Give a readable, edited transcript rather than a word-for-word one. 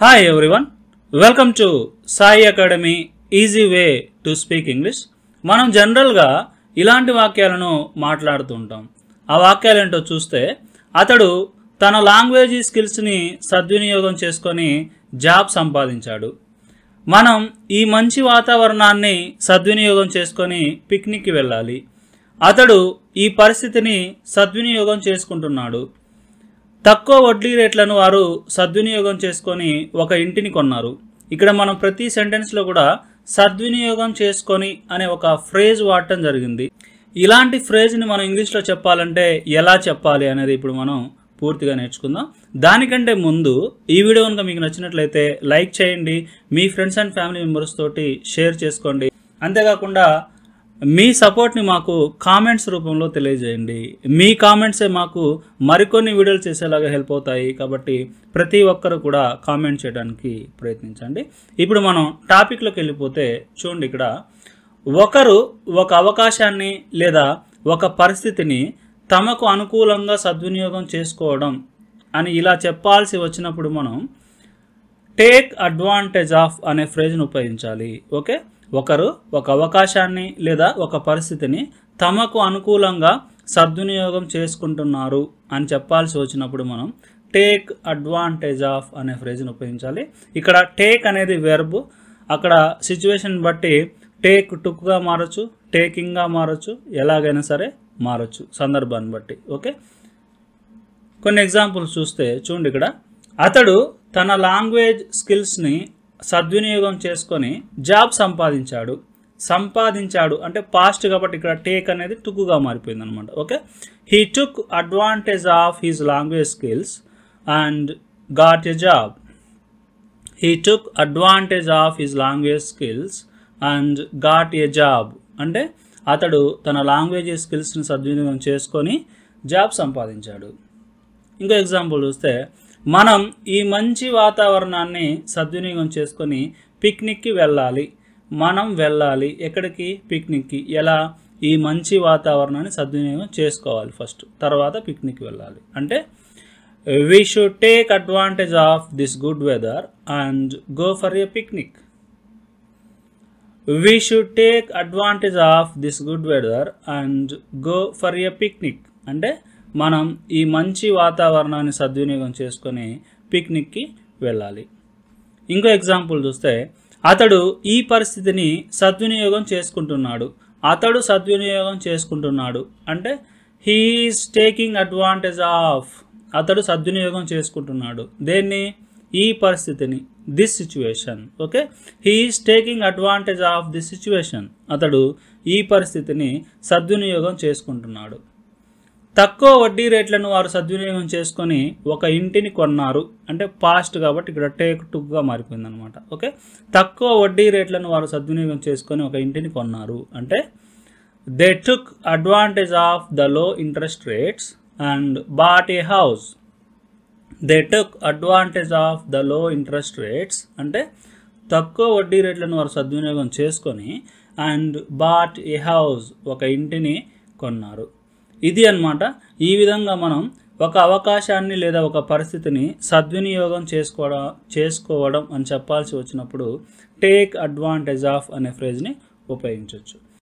Hi everyone, welcome to Sai Academy Easy Way to Speak English. మనం జనరల్గా ఇలాంటి వాక్యాలను మాట్లాడుతూ ఉంటాం. ఆ వాక్యాలు ఏంటో చూస్తే, అతడు తన లాంగ్వేజ్ స్కిల్స్ని సద్వినియోగం చేసుకొని జాబ్ సంపాదించాడు. మనం ఈ మంచి వాతావరణాన్ని సద్వినియోగం చేసుకొని పిక్నిక్కి వెళ్ళాలి. అతడు ఈ పరిస్థితిని సద్వినియోగం చేసుకుంటున్నాడు. తక్కువ వడ్డీ రేట్లను వారు సద్వినియోగం చేసుకొని ఒక ఇంటిని కొన్నారు. ఇక్కడ మనం ప్రతి సెంటెన్స్లో కూడా సద్వినియోగం చేసుకొని అనే ఒక ఫ్రేజ్ వాడటం జరిగింది. ఇలాంటి ఫ్రేజ్ని మనం ఇంగ్లీష్లో చెప్పాలంటే ఎలా చెప్పాలి అనేది ఇప్పుడు మనం పూర్తిగా నేర్చుకుందాం. దానికంటే ముందు ఈ వీడియో కనుక మీకు నచ్చినట్లయితే లైక్ చేయండి, మీ ఫ్రెండ్స్ అండ్ ఫ్యామిలీ మెంబర్స్ తోటి షేర్ చేసుకోండి. అంతేకాకుండా మీ సపోర్ట్ని మాకు కామెంట్స్ రూపంలో తెలియజేయండి. మీ కామెంట్సే మాకు మరికొన్ని వీడియోలు చేసేలాగా హెల్ప్ అవుతాయి. కాబట్టి ప్రతి ఒక్కరు కూడా కామెంట్ చేయడానికి ప్రయత్నించండి. ఇప్పుడు మనం టాపిక్లోకి వెళ్ళిపోతే చూడండి, ఇక్కడ ఒకరు ఒక అవకాశాన్ని లేదా ఒక పరిస్థితిని తమకు అనుకూలంగా సద్వినియోగం చేసుకోవడం అని ఇలా చెప్పాల్సి వచ్చినప్పుడు మనం టేక్ అడ్వాంటేజ్ ఆఫ్ అనే ఫ్రేజ్ను ఉపయోగించాలి. ఓకే, ఒకరు ఒక అవకాశాన్ని లేదా ఒక పరిస్థితిని తమకు అనుకూలంగా సద్వినియోగం చేసుకుంటున్నారు అని చెప్పాల్సి వచ్చినప్పుడు మనం టేక్ అడ్వాంటేజ్ ఆఫ్ అనే ఫ్రేజ్ను ఉపయోగించాలి. ఇక్కడ టేక్ అనేది వెర్బ్, అక్కడ సిచ్యువేషన్ బట్టి టేక్ టుక్గా మారచ్చు, టేకింగ్గా మారచ్చు, ఎలాగైనా సరే మారచ్చు సందర్భాన్ని బట్టి. ఓకే, కొన్ని ఎగ్జాంపుల్స్ చూస్తే చూడండి, ఇక్కడ అతడు తన లాంగ్వేజ్ స్కిల్స్ని సద్వినియోగం చేసుకొని జాబ్ సంపాదించాడు అంటే పాస్ట్ కాబట్టి ఇక్కడ టేక్ అనేది టుక్గా మారిపోయింది అనమాట. Okay, he took advantage of his language skills and got a job. He took advantage of his language skills and got a job అంటే అతడు తన లాంగ్వేజ్ స్కిల్స్ని సద్వినియోగం చేసుకొని జాబ్ సంపాదించాడు. ఇంకో ఎగ్జాంపుల్ చూస్తే, మనం ఈ మంచి వాతావరణాన్ని సద్వినియోగం చేసుకొని పిక్నిక్కి వెళ్ళాలి. మనం వెళ్ళాలి ఎక్కడికి? పిక్నిక్కి. ఎలా? ఈ మంచి వాతావరణాన్ని సద్వినియోగం చేసుకోవాలి ఫస్ట్, తర్వాత పిక్నిక్కి వెళ్ళాలి. అంటే we should take advantage of this good weather and go for a picnic. We should take advantage of this good weather and go for a picnic అంటే మనం ఈ మంచి వాతావరణాన్ని సద్వినియోగం చేసుకొని పిక్నిక్కి వెళ్ళాలి. ఇంకో ఎగ్జాంపుల్ చూస్తే, అతడు ఈ పరిస్థితిని సద్వినియోగం చేసుకుంటున్నాడు. అతడు సద్వినియోగం చేసుకుంటున్నాడు అంటే హీఈస్ టేకింగ్ అడ్వాంటేజ్ ఆఫ్. అతడు సద్వినియోగం చేసుకుంటున్నాడు దేన్ని? ఈ పరిస్థితిని, this situation. Okay, he's taking advantage of this situation. అతడు ఈ పరిస్థితిని సద్వినియోగం చేసుకుంటున్నాడు. తక్కువ వడ్డీ రేట్లను వారు సద్వినియోగం చేసుకొని ఒక ఇంటిని కొన్నారు అంటే పాస్ట్ కాబట్టి ఇక్కడ టేక్ టుక్గా మారిపోయింది అనమాట. ఓకే, తక్కువ వడ్డీ రేట్లను వారు సద్వినియోగం చేసుకొని ఒక ఇంటిని కొన్నారు అంటే they took advantage of the low interest rates and bought a house. They took advantage of the low interest rates అంటే తక్కువ వడ్డీ రేట్లను వారు సద్వినియోగం చేసుకొని అండ్ బాట్ ఏ హౌస్ ఒక ఇంటిని కొన్నారు. ఇది అన్నమాట. ఈ విధంగా మనం ఒక అవకాశాన్ని లేదా ఒక పరిస్థితిని సద్వినియోగం చేసుకోవడం అని చెప్పాల్సి వచ్చినప్పుడు టేక్ అడ్వాంటేజ్ ఆఫ్ అనే ఫ్రేజ్ని ఉపయోగించవచ్చు.